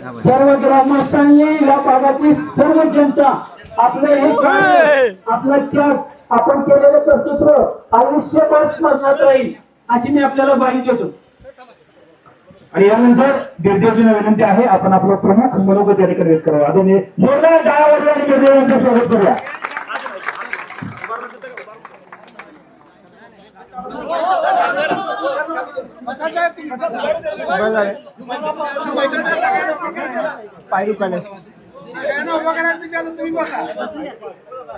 सर्व ग्रामस्थांनी या भागातली सर्व जनता आपलं हे कार्य, आपलं त्याग, आपण केलेलं कर्तृत्व आयुष्यभर स्मरणात राहील अशी मी आपल्याला ग्वाही देतो. आणि यानंतर बिरदेवजींना विनंती आहे आपण आपलं प्रमुख मनोगत या ठिकाणी व्यक्त करावं. आदरणीय जोरदार टाळ्या वाजवा आणि बिरदेव यांचं स्वागत करूया. पाय दुखायला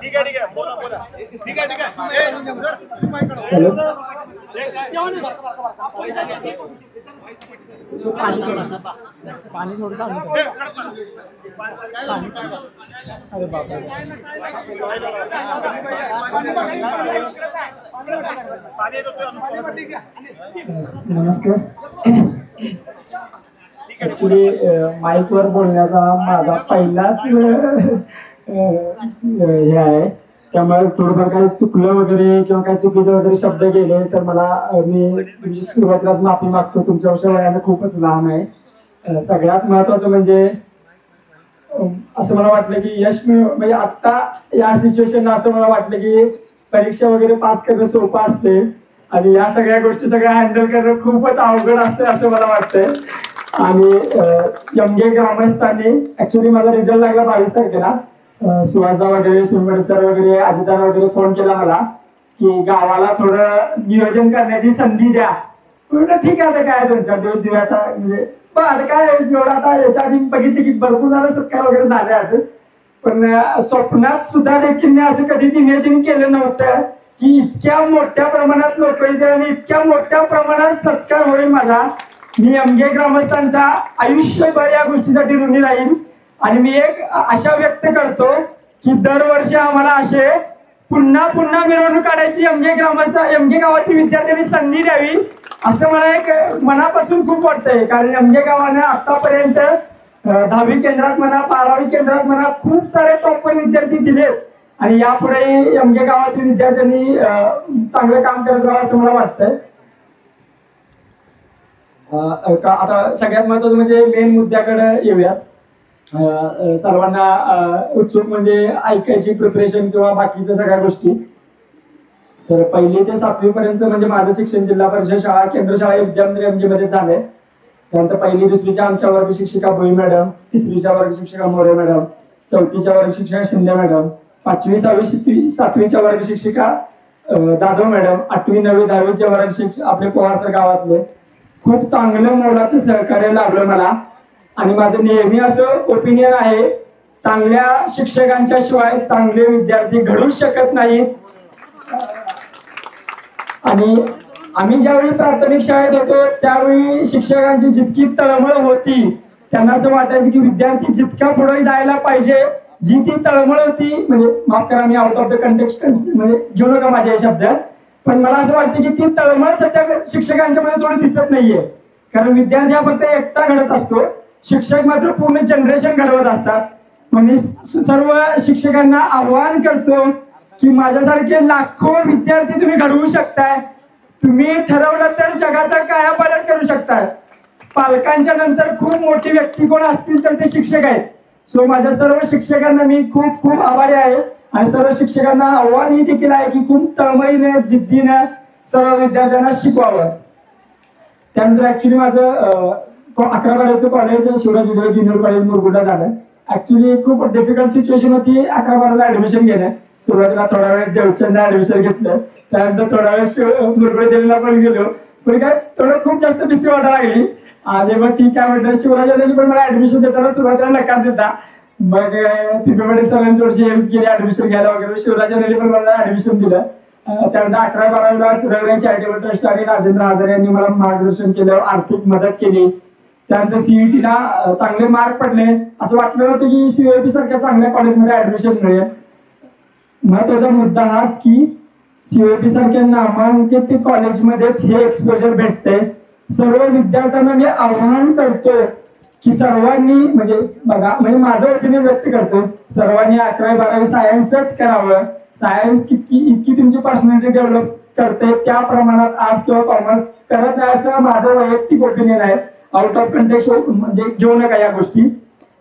ठीक आहे बोला बोला. ठीक आहे हॅलो पाणी थोडं अरे बापरे नमस्कार. ऍक्च्युली माईकवर बोलण्याचा माझा पहिलाच हे आहे, त्यामुळे थोडंफार काही चुकलं वगैरे किंवा काही चुकीचे वगैरे शब्द गेले तर मला मी म्हणजे सुरुवातीलाच माफी मागतो. तुमच्यापेक्षा वयाने खूपच लहान आहे. सगळ्यात महत्वाचं म्हणजे असं मला वाटलं की यश म्हणजे आता या सिच्युएशनला असं मला वाटलं की परीक्षा वगैरे पास करणं सोपं असते आणि या सगळ्या गोष्टी सगळ्या हँडल करणं खूपच अवघड असते असं मला वाटतंय. आणि यमगे ग्रामस्थांनी ऍक्च्युली माझा रिझल्ट लागला 22 तारखेला. सुहासदा वगैरे सुनवडे सर वगैरे अजितदार वगैरे फोन केला मला की गावाला थोडं नियोजन करण्याची संधी द्या. म्हटलं ठीक आहे आता काय 2-4 दिवस देऊया आता म्हणजे पण आता काय जेवढं आता याच्या आधी बघितले की भरपूर झालं सत्कार वगैरे झाले आहेत पण स्वप्नात सुद्धा देखील मी असं कधीच इमॅजिन केलं नव्हतं की इतक्या मोठ्या प्रमाणात लोक येतील आणि इतक्या मोठ्या प्रमाणात सत्कार होईल माझा. मी यमगे ग्रामस्थांचा आयुष्यभर या गोष्टीसाठी ऋणी राहील आणि मी एक आशा व्यक्त करतो की दरवर्षी आम्हाला असे पुन्हा पुन्हा मिरवणूक काढायची यमगे गावातील विद्यार्थ्यांनी संधी द्यावी असं मला एक मनापासून खूप वाटतंय. कारण यमगे गावानं आतापर्यंत 10वी केंद्रात म्हणा 12वी केंद्रात म्हणा खूप सारे टॉपर विद्यार्थी दिलेत आणि यापुढे यमगे गावातील विद्यार्थ्यांनी चांगलं काम करत राहावं असं मला वाटतंय. आता सगळ्यात महत्वाचं म्हणजे मेन मुद्द्याकडे येऊयात. सर्वांना उत्सुक म्हणजे ऐकायची प्रिपरेशन किंवा बाकीच्या सगळ्या गोष्टी. तर 1ली ते 7वी पर्यंत म्हणजे माझं शिक्षण जिल्हा परिषद शाळा केंद्र शाळा विद्यामंदिर यमगे मध्ये झालंय. त्यानंतर 1ली 2रीच्या आमच्या वर्ग शिक्षिका भोई मॅडम, 3रीच्या वर्ग शिक्षिका मोरे मॅडम, 4थीच्या वर्ग शिक्षिका शिंदे मॅडम, 5वी 6वी 7वीच्या वर्ग शिक्षिका जाधव मॅडम, 8वी 9वी 10वीच्या वर्ग शिक्षक आपले पोहासर गावातले खूप चांगलं मोलाचं सहकार्य लाभलं मला. आणि माझं नेहमी असं ओपिनियन आहे चांगल्या शिक्षकांच्या शिवाय चांगले विद्यार्थी घडूच शकत नाहीत. आणि आम्ही ज्यावेळी प्राथमिक शाळेत होतो त्यावेळी शिक्षकांची जितकी तळमळ होती त्यांना असं वाटायचं की विद्यार्थी जितका पुढे जायला पाहिजे जी ती तळमळ होती म्हणजे माफ करा me out of the context म्हणजे घेऊ नका माझे हे शब्द पण मला असं वाटतं की ती तळमळ सध्या शिक्षकांच्या मध्ये थोडी दिसत नाहीये. कारण विद्यार्थी हा फक्त एकटा घडत असतो, शिक्षक मात्र पूर्ण जनरेशन घडवत असतात. मी सर्व शिक्षकांना आव्हान करतो की माझ्यासारखे लाखो विद्यार्थी तुम्ही घडवू शकताय. तुम्ही ठरवलं तर जगाचा कायापालट करू शकताय. पालकांच्या नंतर खूप मोठी व्यक्ती कोण असतील तर ते शिक्षक आहेत. सो माझ्या सर्व शिक्षकांना मी खूप खूप आभारी आहे आणि सर्व शिक्षकांना आव्हान ही देखील आहे की खूप तळमळीने जिद्दीने सर्व विद्यार्थ्यांना शिकवावं. त्यानंतर ऍक्च्युली माझं 11-12चं कॉलेज शिवराज विद्यालय ज्युनियर कॉलेज मुरगुडला झालं. ऍक्च्युली खूप डिफिकल्ट सिच्युएशन होती 11-12ला ऍडमिशन घेणं. सुरुवातीला थोडा वेळ देवचंदला ऍडमिशन घेतलं, त्यानंतर थोडा वेळ मुरगुडला पण गेलो पण काय थोडं खूप जास्त भीती वाटायला लागली. आणि मग ठीक आहे म्हटलं शिवराज पण मला ऍडमिशन देताना सुरुवातीला नकार देता मग तिकडे सरांनी थोडीशी हेल्प केली ऍडमिशन घ्यायला वगैरे. शिवराज पण मला ऍडमिशन दिलं. त्यानंतर 11-12ला चॅरिटेबल ट्रस्ट आणि राजेंद्र हजारे यांनी मला मार्गदर्शन केलं, आर्थिक मदत केली. त्यानंतर सीईटीला चांगले मार्क पडले. असं वाटलं नव्हतं की सीओपी सारख्या चांगल्या कॉलेजमध्ये ऍडमिशन मिळेल. महत्वाचा मुद्दा हाच की सीओपी सारख्या नामांकित कॉलेजमध्येच हे एक्सपोजर भेटते. सर्व विद्यार्थ्यांना मी आवाहन करतो की सर्वांनी म्हणजे बघा म्हणजे माझं ओपिनियन व्यक्त करतो सर्वांनी 11वी-12वी सायन्सच करावं. सायन्स इतकी तुमची पर्सनॅलिटी डेव्हलप करते त्या प्रमाणात आर्ट्स किंवा कॉमर्स करत नाही असं माझं वैयक्तिक ओपिनियन आहे. आउट ऑफ कंटेक्स्ट म्हणजे घेऊ नका या गोष्टी.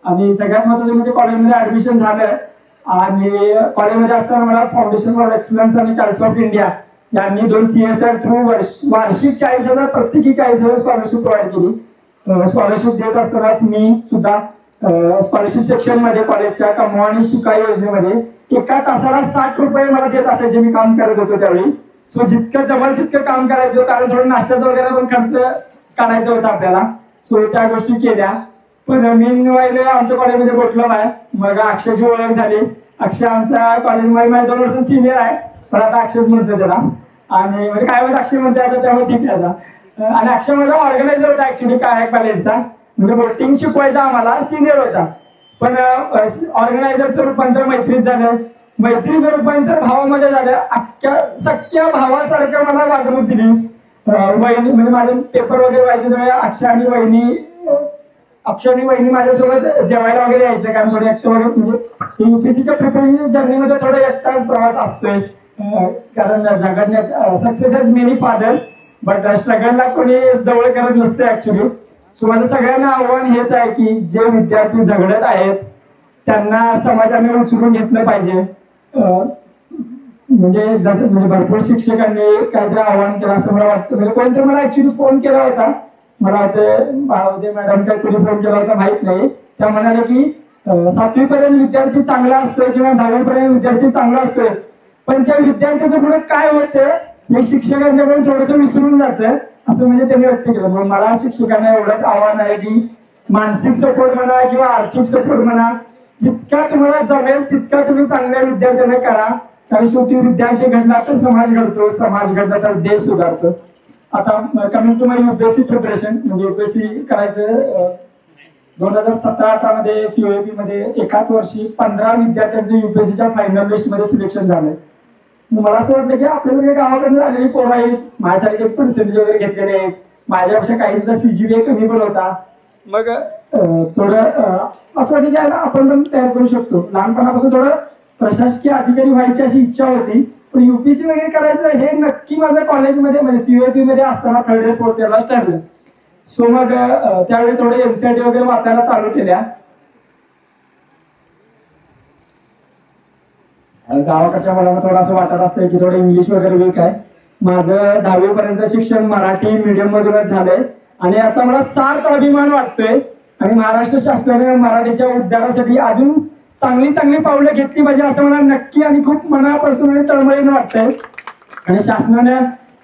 आणि सगळ्यात महत्त्वाचं म्हणजे कॉलेजमध्ये ऍडमिशन झालं आणि कॉलेजमध्ये असताना मला फाउंडेशन फॉर एक्सलन्स आणि काउन्सिल ऑफ इंडिया यांनी 2 CSR थ्रू वार्षिक 40,000 प्रत्येकी 40,000 स्कॉलरशिप प्रोव्हाइड केली. स्कॉलरशिप देत असतानाच मी सुद्धा स्कॉलरशिप सेक्शन मध्ये कॉलेजच्या कमवा आणि शिका योजनेमध्ये एका तासाला 60 रुपये मला देत असायचे. मी काम करत होतो त्यावेळी. सो जितकं जमल तितकं काम करायचं, कारण थोडं नाश्त्याचा वगैरे पण खर्च काढायचा होता आपल्याला. सो त्या गोष्टी केल्या. पण मी वाहिले आमच्या कॉलेजमध्ये बोटलो आहे. मग अक्षयची ओळख झाली. अक्षय आमच्या कॉलेजमध्ये माझ्या 2 वर्ष सिनियर आहे, पण आता अक्षयच म्हणतो त्याला. आणि म्हणजे काय वेळेस अक्षय म्हणते आता, त्यामुळे ठीक आहे आता. आणि अक्षय माझा ऑर्गनायझर होता ऍक्च्युली कायक पॅलेटचा. म्हणजे बोटिंग शिकवायचा आम्हाला, सिनियर होता. पण ऑर्गनायझरचं रूपांतर मैत्रीत झालं. मैत्रीचं रूपांतर भावामध्ये झालं. सख्या भावासारखं मला वागणूक दिली. वहिनी म्हणजे माझे पेपर वगैरे व्हायचे तेव्हा अक्षय आणि वहिनी माझ्यासोबत जेवायला वगैरे यायचं. कारण थोडं एकटं वगैरे म्हणजे UPSCच्या प्रिपरेशन जर्नीमध्ये थोडा एकटाच प्रवास असतोय. कारण झगडण्याच्या success has many fathers but स्ट्रगलला कोणी जवळ करत नसते ऍक्च्युली. सो माझं सगळ्यांना आव्हान हेच आहे की जे विद्यार्थी झगडत आहेत त्यांना समाजाने उचलून घेतलं पाहिजे. म्हणजे जसं म्हणजे भरपूर शिक्षकांनी काहीतरी आव्हान केलं असं मला वाटतं. म्हणजे कोणतरी मला ऍक्च्युली फोन केला होता, मला वाटते मॅडम काय कोणी फोन केला होता माहित नाही. त्या म्हणाले की 7वी पर्यंत विद्यार्थी चांगला असतोय किंवा 10वी पर्यंत विद्यार्थी चांगला असतोय, पण त्या विद्यार्थ्याचं पुढे काय होतं हे शिक्षकांच्याकडून थोडंसं विसरून जातं असं म्हणजे त्यांनी व्यक्त केलं. मग मला शिक्षकांना एवढंच आव्हान आहे की मानसिक सपोर्ट म्हणा किंवा आर्थिक सपोर्ट म्हणा, जितका तुम्हाला जमेल तितका तुम्ही चांगल्या विद्यार्थ्यांना करा. कारण शेवटी विद्यार्थी घडला तर समाज घडतो, समाज घडला तर देश सुधारतो. आता coming to my UPSC preparation, म्हणजे UPSC करायचं 2017-18 मध्ये COAP मध्ये एकाच वर्षी 15 विद्यार्थ्यांचं UPSCच्या फायनल लिस्ट मध्ये सिलेक्शन झालंय. मला असं वाटलं की आपल्याकडे गावाकडे झालेली पोरं आहेत, माझ्यासारखेच पर्सेंटेज वगैरे घेतलेले आहेत, माझ्यापेक्षा काहींचा CGPA कमी पण होता. मग थोडं असं वाटलं की आपण पण तयार करू शकतो. लहानपणापासून थोडं प्रशासकीय अधिकारी व्हायची अशी इच्छा होती, पण UPSC वगैरे करायचं हे नक्की माझं कॉलेजमध्ये म्हणजे COAP मध्ये असताना 3rd year 4th yearलाच ठरलं. सो मग त्यावेळी थोडे NCERT वगैरे वाचायला चालू केल्या. आणि गावाकडच्या मुलांना थोडं असं वाटत असतं की थोडं इंग्लिश वगैरे वीक आहे. माझं 10वी पर्यंत शिक्षण मराठी मीडियम मधूनच झालंय आणि आता मला सार्थ अभिमान वाटतोय. आणि महाराष्ट्र शासनाने मराठीच्या उद्धारासाठी अजून चांगली पावलं घेतली पाहिजे असं मला नक्की आणि खूप मनापासून आणि तळमळीनं वाटतंय. आणि शासनाने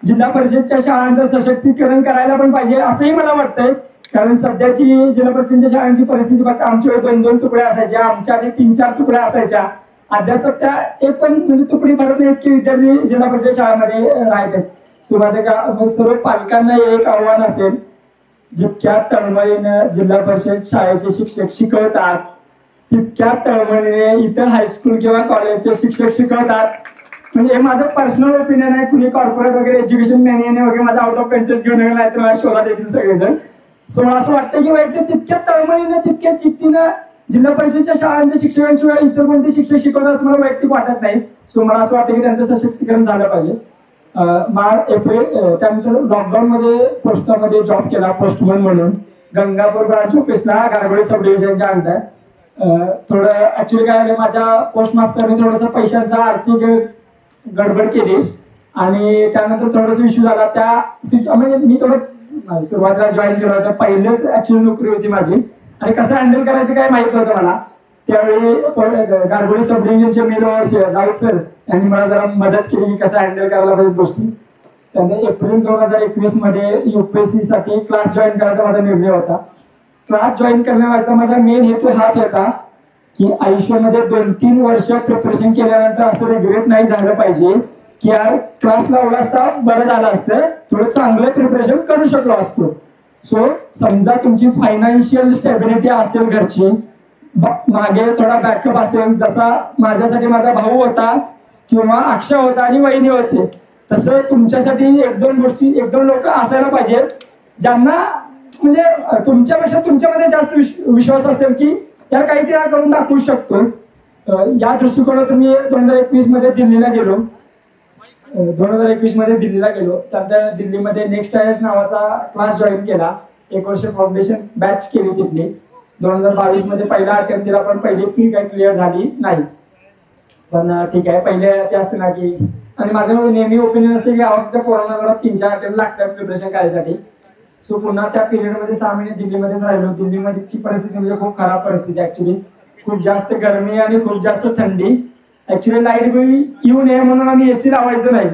जिल्हा परिषदच्या शाळांचं सशक्तीकरण करायला पण पाहिजे असंही मला वाटतंय. कारण सध्याची जिल्हा परिषदच्या शाळांची परिस्थिती बघता आमच्या 2-2 तुकड्या असायच्या, आमच्या आधी 3-4 तुकड्या असायच्या. अद्याप त्या एक पण म्हणजे तुकडी भरत नाही इतके विद्यार्थी जिल्हा परिषद शाळांमध्ये राहतात. सो माझं सर्व पालकांना एक आव्हान असेल, जितक्या तळमळीनं जिल्हा परिषद शाळेचे शिक्षक शिकवतात तितक्या तळमळीने इतर हायस्कूल किंवा कॉलेजचे शिक्षक शिकवतात. म्हणजे हे माझं पर्सनल ओपिनियन आहे. कुणी कॉर्पोरेट वगैरे एज्युकेशन मॅनियाने वगैरे माझा आउट ऑफ कंटेंट घेऊन नाही तर मला शोधात येतील सगळेजण. सो मला असं वाटतं की वाईट तितक्या तळमळीनं तितक्या चित्तीनं जिल्हा परिषदच्या शाळांच्या शिक्षकांशिवाय इतर कोणते शिक्षक शिकवतात असं मला वैयक्तिक वाटत नाही. सो मला असं वाटतं की त्यांचं सशक्तीकरण झालं पाहिजे. एप्रिल त्यानंतर लॉकडाऊन मध्ये पोस्टामध्ये जॉब केला पोस्टमन म्हणून गंगापूर ब्रांच ऑफिसला गारगोळी सब डिव्हिजनच्या अंडर. थोडं ऍक्च्युली काय झालं, माझ्या पोस्ट मास्तरने थोडंसं पैशांचा आर्थिक गडबड केली आणि त्यानंतर थोडंसं इश्यू झाला. त्या म्हणजे मी थोडं सुरुवातीला जॉईन केलं होतं, पहिलेच ऍक्च्युली नोकरी होती माझी आणि कसं हँडल करायचं काय माहित नव्हतं मला. त्यावेळी गारगोळी सब डिव्हिजनचे मेलो राऊत सर यांनी मला जरा मदत केली की कसं हँडल करायला पाहिजे गोष्टी. त्याने एप्रिल 2021 मध्ये UPSC साठी क्लास जॉईन करायचा माझा निर्णय होता. क्लास जॉईन करण्याचा माझा मेन हेतू हाच होता की आयुष्यामध्ये 2-3 वर्ष प्रिपरेशन केल्यानंतर असं रिग्रेट नाही झालं पाहिजे की यार क्लास लावला असता बरं झालं असतं, थोडं चांगलं प्रिपरेशन करू शकलो असतो. सो समजा तुमची फायनान्शियल स्टेबिलिटी असेल घरची, मागे थोडा बॅकअप असेल, जसा माझ्यासाठी माझा भाऊ होता किंवा अक्षय होता आणि वहिनी होते, तसं तुमच्यासाठी 1-2 गोष्टी 1-2 लोक असायला पाहिजे ज्यांना म्हणजे तुमच्यापेक्षा तुमच्यामध्ये जास्त विश्वास असेल की या काहीतरी करून दाखवू शकतो. या दृष्टिकोनातून मी 2021 मध्ये दिल्लीला गेलो. 2021 मध्ये दिल्लीला गेलो. त्यानंतर दिल्लीमध्ये नेक्स्ट आयएस नावाचा क्लास जॉईन केला. 1 वर्ष फाउंडेशन बॅच केली तिथली. 2022 मध्ये पहिला अटेम्प्ट दिला, पण पहिली फी काही क्लिअर झाली नाही. पण ठीक आहे, पहिले ते असते ना की, आणि माझं नेहमी ओपिनियन असते की आवडत्या पोरांना जरा 3-4 अटेम्प्ट लागतात प्रिपरेशन करायसाठी. सो पुन्हा त्या पिरियडमध्ये 6 महिने दिल्लीमध्येच राहिलो. दिल्लीमध्येची परिस्थिती म्हणजे खूप खराब परिस्थिती ऍक्च्युली. खूप जास्त गरमी आणि खूप जास्त थंडी. ऍक्च्युली लाईट बिल येऊ नये म्हणून आम्ही एसी लावायचो नाही,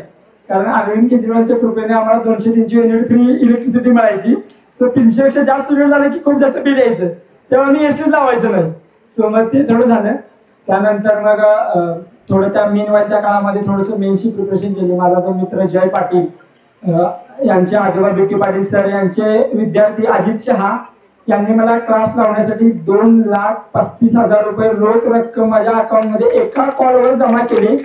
कारण अरविंद केजरीवालच्या कृपेने आम्हाला 200-300 युनिट फ्री इलेक्ट्रिसिटी मिळायची. सो 300 पेक्षा जास्त युनिट झालं की खूप जास्त बिल यायचं, तेव्हा आम्ही एसीच लावायचं नाही. सो मग ते थोडं झालं. त्यानंतर मग थोडं त्या त्या काळामध्ये थोडंसं मेन्सची प्रिपरेशन केली. माझा जो मित्र जय पाटील, यांचे आजोबा बीटी पाटील सर यांचे विद्यार्थी अजित शहा यांनी मला क्लास लावण्यासाठी 2,35,000 रुपये रोख रक्कम माझ्या अकाउंटमध्ये एका कॉलवर जमा केली.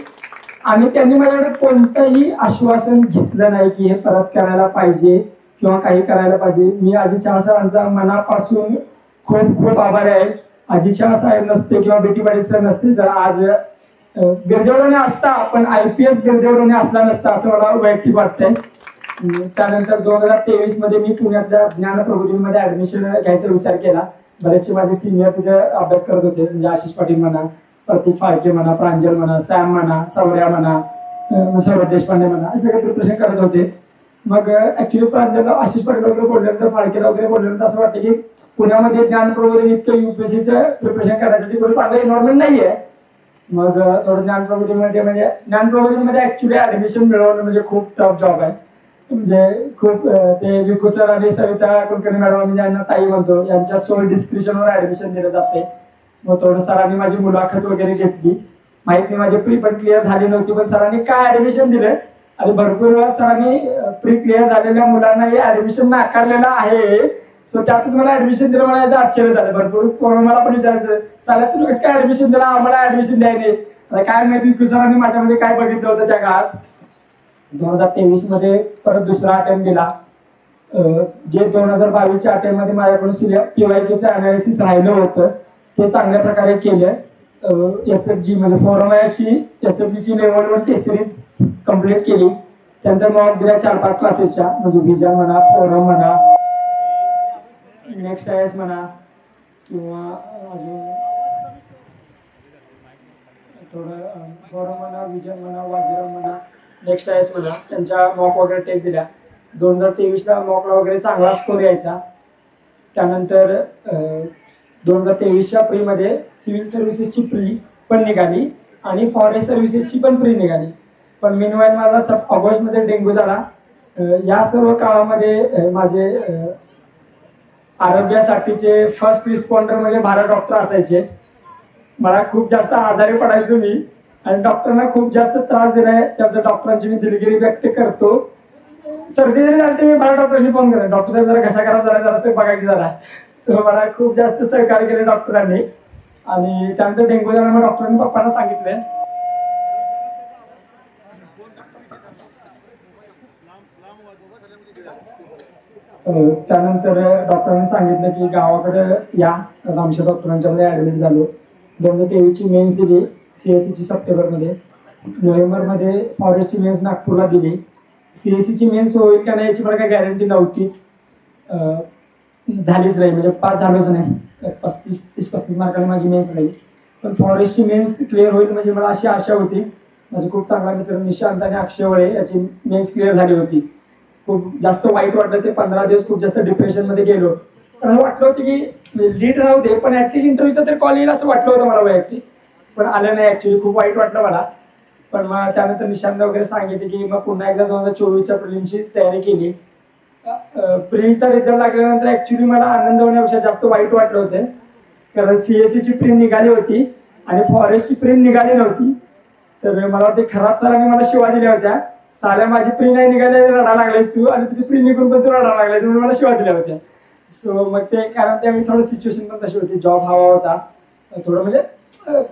आणि त्यांनी माझ्याकडे कोणतंही आश्वासन घेतलं नाही की हे परत करायला पाहिजे किंवा काही करायला पाहिजे. मी अजित शहा सरांचा मनापासून खूप खूप आभारी आहे. अजित शहा साहेब नसते किंवा बीटी पाटील सर नसते तर आज गिरदेवडोने असता, पण IPS गिरदेवडोने असला नसता असं मला वैयक्तिक वाटतंय. त्यानंतर 2023 मध्ये मी पुण्यातल्या ज्ञान प्रबोधिनीमध्ये ऍडमिशन घ्यायचा विचार केला. बरेचसे माझे सिनियर तिथे अभ्यास करत होते, म्हणजे आशिष पाटील म्हणा, प्रतीक फाळके म्हणा, प्रांजल म्हणा, सॅम म्हणा, सौर्या म्हणा, सौरभ देशपांडे म्हणा, हे सगळे प्रिपरेशन करत होते. मग ऍक्च्युली प्रांजलला आशिष पाटील वगैरे बोलल्यानंतर, फाळकेला वगैरे बोलल्यानंतर असं वाटतं की पुण्यामध्ये ज्ञान प्रबोधिनी इतकं UPSCचं प्रिपरेशन करण्यासाठी थोडं चांगलं एन्व्हायरमेंट नाहीये. मग थोडं ज्ञान प्रबोधिनीमध्ये म्हणजे ज्ञान प्रबोधिनीमध्ये ऍक्च्युली ऍडमिशन मिळवणं म्हणजे खूप टफ जॉब आहे. म्हणजे खूप ते विकू सर आणि सविता कुलकर्णी मॅडम आम्ही ज्यांना ताई म्हणतो, यांच्या सोल डिस्क्रिप्शनवर ऍडमिशन दिलं जाते. मग थोडं सरांनी माझी मुलाखत वगैरे घेतली. माहित नाही माझी प्री पण क्लिअर झाली नव्हती, पण सरांनी काय ऍडमिशन दिलं आणि भरपूर वेळा सरांनी प्री क्लिअर झालेल्या मुलांनाही ऍडमिशन नाकारलेलं आहे. सो त्यातच मला ऍडमिशन दिलं. मला आश्चर्य झालं. भरपूर कोण मला पण विचारायचं, चालेल तुम्ही कसं काय ऍडमिशन दिलं, आम्हाला ऍडमिशन द्याय नाही. काय माहिती विकू सरांनी माझ्यामध्ये काय बघितलं होतं त्या काळात. 2023 मध्ये परत दुसरा अटेम्प्ट दिला. जे 2022च्या अटेम्प्ट मध्ये माझ्याकडून PYQचं अनालिसिस राहिलं होतं ते चांगल्या प्रकारे केलं. SFG म्हणजे फोरमची SFGची लेवल 1 टेस्ट सिरीज कम्प्लीट केली. त्यानंतर मॉक दिल्या 4-5 क्लासेसच्या, म्हणजे व्हिजन म्हणा, फोरम म्हणा, नेक्स्ट IS म्हणा, किंवा अजून थोडं फोरम म्हणा, व्हिजन म्हणा, वाजिरम म्हणा, नेक्स्ट IS म्हणा, त्यांच्या मॉक वगैरे टेस्ट दिल्या. 2023ला मॉकला वगैरे चांगला स्कोर यायचा. त्यानंतर 2023च्या प्रीमध्ये सिव्हिल सर्व्हिसेसची प्री पण निघाली आणि फॉरेस्ट सर्व्हिसेसची पण प्री निघाली. पण मीनवाईल मला ऑगस्टमध्ये डेंग्यू झाला. या सर्व काळामध्ये माझे आरोग्यासाठीचे फर्स्ट रिस्पॉन्डर म्हणजे भारत डॉक्टर असायचे. मला खूप जास्त आजारी पडायचो मी आणि डॉक्टरांना खूप जास्त त्रास दिलाय. त्याबद्दल डॉक्टरांची मी दिलगिरी व्यक्त करतो. सर्दी जरी झाली मी भारत डॉक्टरांनी फोन केला, डॉक्टर साहेब जरा घसा खराब झाला, जरा बघा की जरा. तर मला खूप जास्त सहकार्य केले डॉक्टरांनी. आणि त्यानंतर डेंग्यू झाला, मग डॉक्टरांनी पप्पांना सांगितले. त्यानंतर डॉक्टरांनी सांगितलं की गावाकडे या. आमच्या डॉक्टरांच्यामध्ये ऍडमिट झालो. 2023ची मेन्स दिली CSCची सप्टेंबरमध्ये. नोव्हेंबरमध्ये फॉरेस्टची मेन्स नागपूरला दिली. CSCची मेन्स होईल का नाही याची मला काही गॅरंटी नव्हतीच, झालीच नाही, म्हणजे पास झालोच नाही. 30-35 मार्काने माझी मेन्स नाही. पण फॉरेस्टची मेन्स क्लिअर होईल म्हणजे मला अशी आशा होती. माझे खूप चांगला मित्र निशांत आणि अक्षय वळे याची मेन्स क्लिअर झाली होती. खूप जास्त वाईट वाटलं. ते 15 दिवस खूप जास्त डिप्रेशनमध्ये गेलो. पण असं वाटलं होतं की लीड राहू दे, पण ऍटलीस्ट इंटरव्ह्यूचं तर कॉल येईल असं वाटलं होतं मला वैयक्तिक. पण आलं नाही ऍक्च्युली. खूप वाईट वाटलं मला. पण मग त्यानंतर निशांत वगैरे सांगितले की मग पुन्हा एकदा 2024च्या प्रिलिमची तयारी केली. प्रीचा रिझल्ट लागल्यानंतर ऍक्च्युली मला आनंद होण्यापेक्षा जास्त वाईट वाटलं होतं, कारण CSCची प्री निघाली होती आणि फॉरेस्टची प्री निघाली नव्हती. तर मला वाटते खराब सरांनी मला शिवा दिल्या होत्या, साऱ्या माझी प्री नाही निघाली रडा लागलायस तू, आणि तुझी प्री निघून पण तू रडा लागलायस, म्हणून मला शिवा दिल्या होत्या. सो मग ते कारण त्यावेळी थोडं सिच्युएशन पण तशी होती. जॉब हवा होता थोडं, म्हणजे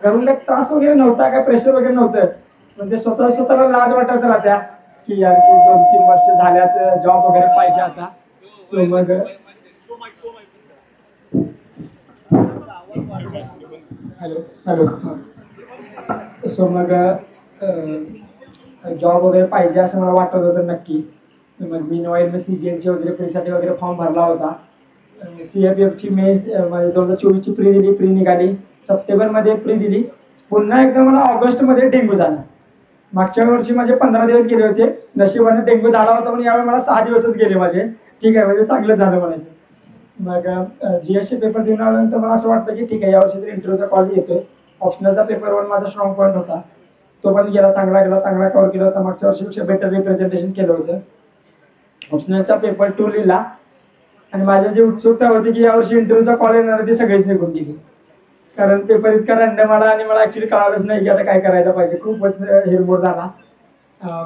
घरून त्रास वगैरे नव्हता, काय प्रेशर वगैरे नव्हतं, पण ते स्वतःला लाज वाटत राहत्या की यार की 2-3 वर्ष झाल्यात, जॉब वगैरे पाहिजे आता. सो मग हॅलो सो मग जॉब वगैरे पाहिजे असं मला वाटत होतं नक्की. मग मीनवाईल मी CGLचे वगैरे प्रीसाठी वगैरे फॉर्म भरला होता. CFFची मेन्स म्हणजे 2024ची प्री दिली, प्री निघाली, सप्टेंबरमध्ये प्री दिली. पुन्हा एकदा मला ऑगस्टमध्ये डेंग्यू झाला. मागच्या वर्षी माझे 15 दिवस गेले होते, नशिबाने डेंग्यू झाला होता पण यावेळी मला 6 दिवसच गेले माझे. ठीक आहे, म्हणजे चांगलं झालं म्हणायचं. मग GSचे पेपर देऊन आल्यानंतर मला असं वाटतं की ठीक आहे, यावर्षी तरी इंटरव्ह्यूचा कॉल येतोय. ऑप्शनलचा पेपर वन माझा स्ट्रॉंग पॉईंट होता, तो पण गेला, चांगला कव्हर केला होता. मागच्या वर्षीपेक्षा बेटर रिप्रेझेंटेशन केलं होतं. ऑप्शनलचा पेपर 2 लिहिला आणि माझी जी उत्सुकता होती की यावर्षी इंटरव्ह्यूचा कॉल येणार ती सगळीच निघून गेली. कारण पेपर इतका रँडम आला आणि मला ॲक्च्युली कळालंच नाही की आता काय करायला पाहिजे. खूपच हिरमोड झाला.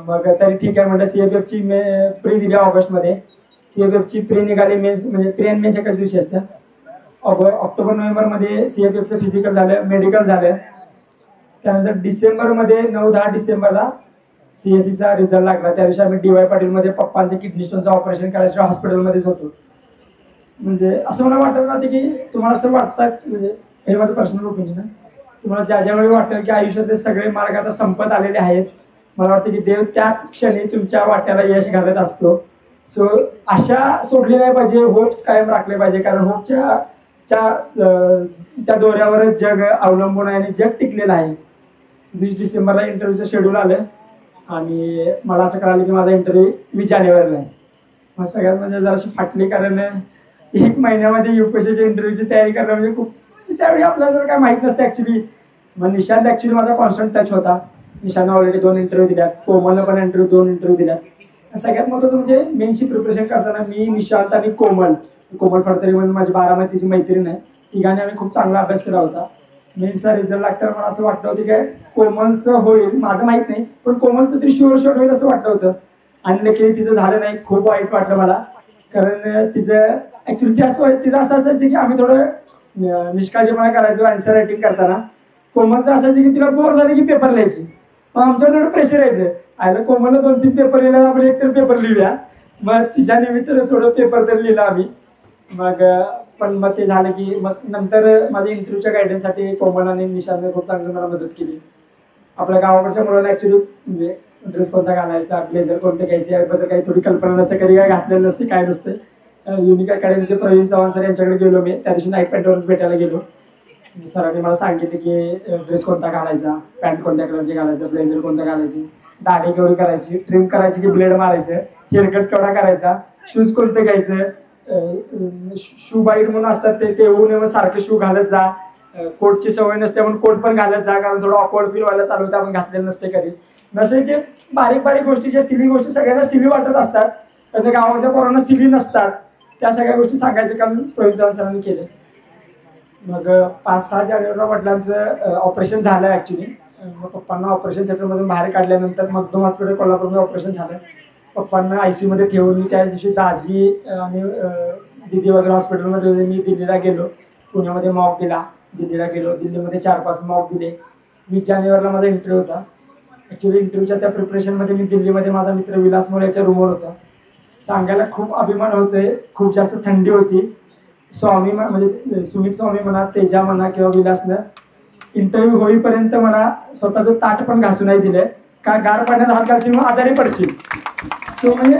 मग तरी ठीक आहे म्हटलं, CFFची प्री दिली ऑगस्टमध्ये. CFFची प्री निघाली, मेन्स म्हणजे प्री आणि मेन्स एकाच दिवशी असतं. ऑक्टोबर नोव्हेंबरमध्ये CFFचं फिजिकल झालं, मेडिकल झालं. त्यानंतर डिसेंबरमध्ये 9-10 डिसेंबरला CSEचा रिझल्ट लागला. त्या दिवशी आम्ही DY पाटीलमध्ये पप्पांचे किडनी स्टोनचं ऑपरेशन करायचं हॉस्पिटलमध्येच होतो. म्हणजे असं मला वाटत नव्हतं की तुम्हाला असं वाटतं, म्हणजे हे माझं पर्सनल ओपिनियन आहे, तुम्हाला ज्यावेळी वाटेल की आयुष्यातले सगळे मार्ग आता संपत आलेले आहेत, मला वाटतं की देव त्याच क्षणी तुमच्या वाट्याला यश घालत असतो. सो आशा सोडली नाही पाहिजे, होप्स कायम राखले पाहिजे. कारण होपच्या त्या दोऱ्यावरच जग अवलंबून आहे आणि जग टिकलेलं आहे. 20 डिसेंबरला इंटरव्ह्यूचं शेड्यूल आलं आणि मला असं कळालं की माझा इंटरव्ह्यू 20 जानेवारीला आहे. मग सगळ्यात म्हणजे जराशी फाटली, कारण 1 महिन्यामध्ये UPSCच्या इंटरव्ह्यूची तयारी करणं म्हणजे खूप, त्यावेळी आपल्याला जर काय माहीत नसतं ॲक्च्युली. मग निशांत ॲक्च्युली माझा कॉन्स्टंट टच होता. निशांतनं ऑलरेडी 2 इंटरव्ह्यू दिल्यात, कोमलनं पण 2 इंटरव्ह्यू दिल्यात. सगळ्यात महत्त्वाचं म्हणजे मेन्सची प्रिपरेशन करताना मी, निशांत आणि कोमल फडतरी म्हणून माझी बारामतीची मैत्रीण आहे, तिघांनी आम्ही खूप चांगला अभ्यास केला होता. मेन्सचा रिझल्ट लागताना मला असं वाटलं होतं काय कोमलचं होईल, माझं माहीत नाही, पण कोमलचं तरी शुअर शॉट होईल असं वाटलं होतं. आणि नक्की तिचं झालं नाही. खूप वाईट वाटलं मला, कारण तिचं ॲक्च्युली तिचं असं असायचं की आम्ही थोडं निष्काळजीपणा करायचो आन्सर रायटिंग करताना. कोमलचं असायचं की तिला बोर झाली की पेपर लिहायची, मग आमच्यावर थोडं प्रेशर यायचं, आयला कोमलनं 2-3 पेपर लिहिला, आपण एक तर पेपर लिहूया. मग तिच्या निमित्तानं थोडं पेपर तरी लिहिला आम्ही. मग ते झालं की मग नंतर माझ्या इंटरव्ह्यूच्या गायडन्ससाठी कोमल आणि निशांतने खूप चांगली मला मदत केली. आपल्या गावाकडच्या मुलांना ॲक्च्युली म्हणजे ड्रेस कोणता घालायचा, ब्लेझर कोणते घ्यायचे याबद्दल काही थोडी कल्पना नसते, कधी काय घातलेलं नसते, काय नसते. युनिक अकॅडमीचे प्रवीण चव्हाण सर यांच्याकडे गेलो मी, त्या दिवशी नाईट पॅन्टवरच भेटायला गेलो. सरांनी मला सांगितले की ड्रेस कोणता घालायचा, पॅन्ट कोणत्या कलरची घालायचं, ब्लेझर कोणतं घालायची, दाढी केवढी करायची, ट्रिम करायची की ब्लेड मारायचं, हेअरकट केवढा करायचा, शूज कोणते घ्यायचं, शू बाईट म्हणून असतात ते होऊ नये सारखे शू घालत जा, कोटची सवय नसते म्हणून कोट पण घालत जा, कारण थोडं ऑकवर्ड फील व्हायला चालू होतं, आपण घातलेलं नसते कधी. नसायचे बारीक गोष्टी, ज्या सिली गोष्टी सगळ्यांना सिली वाटत असतात, तर त्या गावाच्या पोरांना सिली नसतात, त्या सगळ्या गोष्टी सांगायचं काम प्रवीण चव्हाण सरांनी केलं. मग 5-6 जानेवारीला वडिलांचं ऑपरेशन झालं ॲक्च्युली. मग पप्पांना ऑपरेशन थिएटरमधून बाहेर काढल्यानंतर मगदूम हॉस्पिटल कोल्हापूरमध्ये ऑपरेशन झालं. पप्पांना ICUमध्ये ठेवून मी त्या दिवशी दाजी आणि दिदी वगैरे हॉस्पिटलमध्ये होते. मी दिल्लीला गेलो, पुण्यामध्ये मॉक दिला, दिल्लीला गेलो, दिल्लीमध्ये 4-5 मॉक दिले. 20 जानेवारीला माझा इंटरव्ह्यू होता. ॲक्च्युली इंटरव्ह्यूच्या त्या प्रिपरेशनमध्ये मी दिल्लीमध्ये माझा मित्र विलास मोरेच्या रूमवर होता. सांगायला खूप अभिमान होतोय, खूप जास्त थंडी होती. स्वामी म्हणजे सुमित स्वामी म्हणा, तेजा म्हणा किंवा विलासनं इंटरव्ह्यू होईपर्यंत मला स्वतःचं ताट पण घासू नाही दिलं, का गार पाण्यात हात घालशील मग आजारी पडशील. सो म्हणजे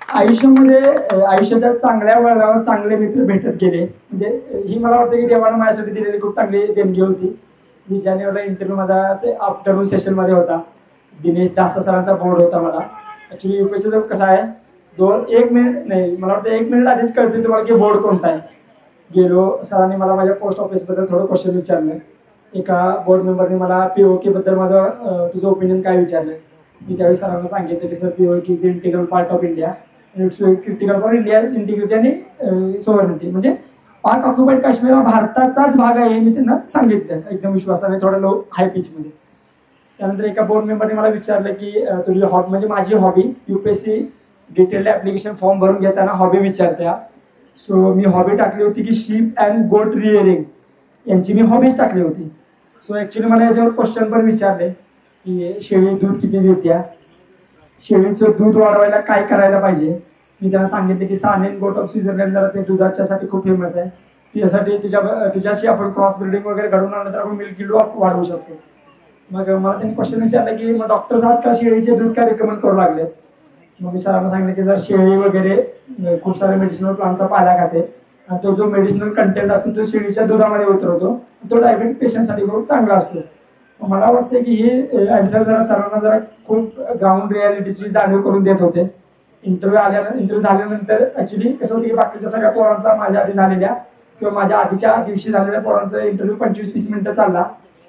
आयुष्याच्या चांगल्या वळणावर चांगले मित्र भेटत गेले. म्हणजे ही मला वाटतं की देवानं माझ्यासाठी दिलेली खूप चांगली देणगी होती. 20 जानेवारीला इंटरव्ह्यू माझा असे आफ्टरनून सेशनमध्ये होता. दिनेश दास सरांचा बोर्ड होता मला. ॲक्च्युली UPSCचं कसं आहे, 1 मिनिट नाही, मला वाटतं 1 मिनिट आधीच कळते तुम्हाला की बोर्ड कोणता आहे. गेलो, सरांनी मला माझ्या पोस्ट ऑफिसबद्दल थोडं क्वेश्चन विचारलं. एका बोर्ड मेंबरने मला POK बद्दल माझं तुझं ओपिनियन काय विचारलं. मी त्यावेळी सरांना सांगितलं की sir POK is integral part of India, it's critical for India integrity आणि सोव्हर्निटी. म्हणजे पाक ऑक्युपाईड काश्मीर हा भारताचाच भाग आहे, मी त्यांना सांगितलं एकदम विश्वासाने, थोडं लो हाय पिचमध्ये. त्यानंतर एका बोर्ड मेंबरने मला विचारलं की तुझी हॉबी, म्हणजे माझी hobby UPSC detailed application form भरून घेताना हॉबी विचारत्या. सो मी हॉबी टाकली होती की शीप अँड गोट रिअरिंग, यांची मी हॉबीज टाकली होती. सो ॲक्च्युली मला याच्यावर क्वेश्चन पण विचारले की शेळी दूध किती देत्या, शेळीचं दूध वाढवायला काय करायला पाहिजे. मी त्यांना सांगितले की सानेन गोट ऑफ स्वित्झर्लंड जरा ते दुधाच्यासाठी खूप फेमस आहे, त्यासाठी तिच्याशी आपण क्रॉस ब्रीडिंग वगैरे घडवून आणलं तर आपण मिल्क किलो वाढवू शकतो. मग मला त्यांनी क्वेश्चन विचारलं की मग डॉक्टर्स आजकाल शेळीचे दूध काय रिकमेंड करू लागले. मग मी सरांना सांगितलं की जर शेळी वगैरे खूप सारे मेडिसिनल प्लांटचा पाला खाते आणि तो जो मेडिसिनल कंटेंट असतो तो शेळीच्या दुधामध्ये उतरवतो, तो डायबेटिक पेशंटसाठी खूप चांगला असतो. मला वाटतं की हे आन्सर जरा सरांना जरा खूप ग्राउंड रियालिटीची जाणीव करून देत होते. इंटरव्ह्यू झाल्यानंतर ऍक्च्युली कसं होतं की बाकीच्या सगळ्या पोरांचा माझ्या आधी झालेल्या किंवा माझ्या आधीच्या दिवशी झालेल्या पोरांचा इंटरव्ह्यू 25-30 मिनिटं चालला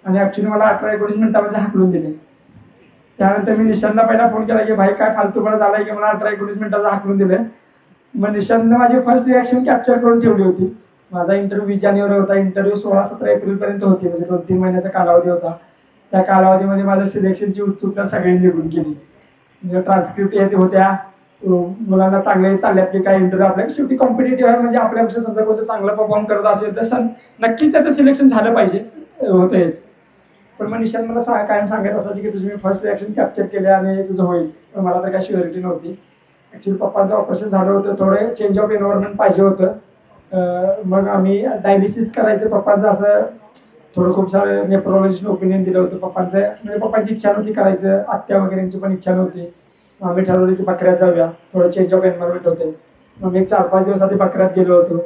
आणि ऍक्च्युली मला 18-19 मिनिटांमध्ये हाकलून दिले. त्यानंतर मी निशांतला पहिला फोन केला की भाई काय फालतूपणा झालाय की मला 18-19 मिनिटाचं हाकलून दिले. मग निशांतनं माझी फर्स्ट रिॲक्शन कॅप्चर करून ठेवली होती. माझा इंटरव्ह्यू 20 जानेवारी होता, इंटरव्ह्यू 16-17 एप्रिलपर्यंत होती, म्हणजे 2-3 महिन्याचा कालावधी होता. त्या कालावधीमध्ये माझ्या सिलेक्शनची उत्सुकता सगळी निघून गेली. म्हणजे ट्रान्सक्रिप्ट येत होत्या, मुलांना चांगले चालल्यात की काय इंटरव्ह्यू आपल्या शेवटी कॉम्पिटेटिव्ह आहे, म्हणजे आपल्यापेक्षा समजा कोणतं चांगलं परफॉर्म करत असेल तर नक्कीच त्याचं सिलेक्शन झालं पाहिजे होतंच. पण मग निशांत मला कायम सांगत असायचे की तुझी मी फर्स्ट रिॲक्शन कॅप्चर केले आणि तुझं होईल. पण मला तर काय शुअरिटी नव्हती. ॲक्च्युली पप्पांचं ऑपरेशन झालं होतं, थोडं चेंज ऑफ एन्व्हायरमेंट पाहिजे होतं. मग आम्ही डायलिसिस करायचं पप्पांचं असं थोडं खूप सारं नेफ्रोलॉजिस्टने ओपिनियन दिलं होतं. पप्पांचं म्हणजे पप्पांची इच्छा नव्हती करायचं, आत्या वगैरेंची पण इच्छा नव्हती. आम्ही ठरवलं की बकऱ्यात जाऊया, थोडं चेंज ऑफ एन्व्हायरमेंट होते. मग मी 4-5 दिवस आधी बकऱ्यात गेलो होतो.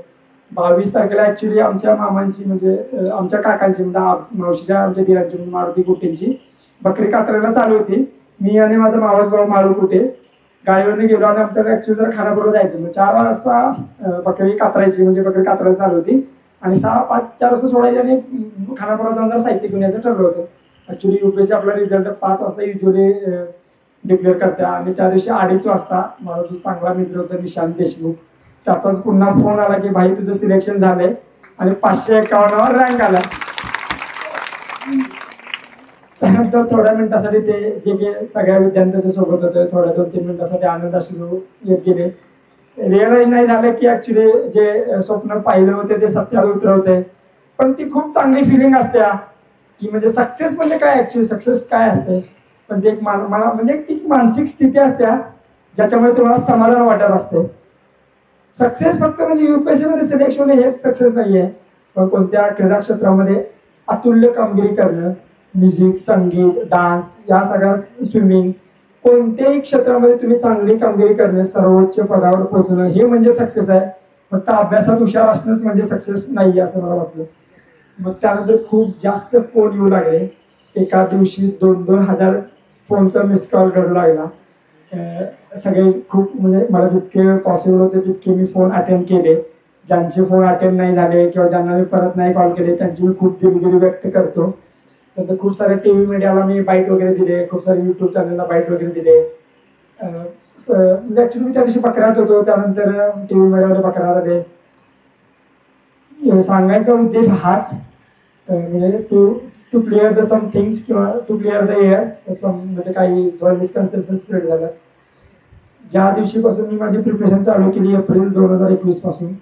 22 तारखेला ॲक्च्युली आमच्या मामांची म्हणजे आमच्या काकांची म्हणजे मावशीच्या आमच्या दिरांची म्हणजे मारुती कुटेंची बकरी कातरायला चालू होती. मी आणि माझा मावस भाऊ मारू कुटे गाडीवरने गेलो आणि आमच्याकडे ॲक्च्युली जर खानापूरला जायचं मग 4 वाजता बकरी कातरायची म्हणजे बकरी कातरायला चालू होती आणि 4 वाजता सोडायची आणि खानापुरात जाऊन जर साहित्य घेऊन यायचं ठरलं होतं. ॲक्च्युली UPSC आपला रिझल्ट 5 वाजता युजली डिक्लेअर करते आणि त्या दिवशी 2:30 वाजता माझा जो चांगला मित्र होता निशांत देशमुख त्याचाच पुन्हा फोन आला की भाई तुझं सिलेक्शन झालंय आणि 551वर रँक आला. त्यानंतर थोड्या मिनिटासाठी ते जे काही सगळ्या विद्यार्थ्यांच्या सोबत होते थोड्या 2-3 मिनिटासाठी आनंद सुरू येत गेले. रिअलाइज नाही झालं की ऍक्च्युली जे स्वप्न पाहिलं होते ते सत्यात उतरवते. पण ती खूप चांगली फिलिंग असते की म्हणजे सक्सेस म्हणजे काय, ऍक्च्युली सक्सेस काय असते. पण ते एक मला म्हणजे ती मानसिक स्थिती असते ज्याच्यामुळे तुम्हाला समाधान वाटत असते. सक्सेस फक्त म्हणजे UPSC मध्ये सिलेक्शन हेच सक्सेस नाहीये, पण कोणत्या क्रीडा क्षेत्रामध्ये अतुल्य कामगिरी करणं, म्युझिक, संगीत, डान्स या सगळ्या स्विमिंग कोणत्याही क्षेत्रामध्ये तुम्ही चांगली कामगिरी करणं, सर्वोच्च पदावर पोहोचणं हे म्हणजे सक्सेस आहे. फक्त अभ्यासात हुशार असणंच म्हणजे सक्सेस नाही असं मला वाटलं. मग त्यानंतर खूप जास्त फोन येऊ लागले. एका दिवशी 2-2 हजार फोनचा मिस कॉल करू लागला. सगळे खूप म्हणजे मला जितके पॉसिबल होते तितके मी फोन अटेंड केले. ज्यांचे फोन अटेंड नाही झाले किंवा ज्यांना मी परत नाही कॉल केले त्यांची मी खूप दिलगिरी व्यक्त करतो. नंतर खूप सारे TV मीडियाला मी बाईट वगैरे दिले, खूप सारे YouTube चॅनलला बाईट वगैरे दिले. म्हणजे ऍक्च्युली मी त्या दिवशी बकऱ्यात होतो, त्यानंतर TV मीडियावर बकऱ्यात आले. सांगायचा उद्देश हाच म्हणजे to clear the some things किंवा to clear the air some म्हणजे काही थोडं मिसकन्सेप्शन स्प्रेड झालं. ज्या दिवशीपासून मी माझी प्रिपरेशन चालू केली एप्रिल 2021 पासून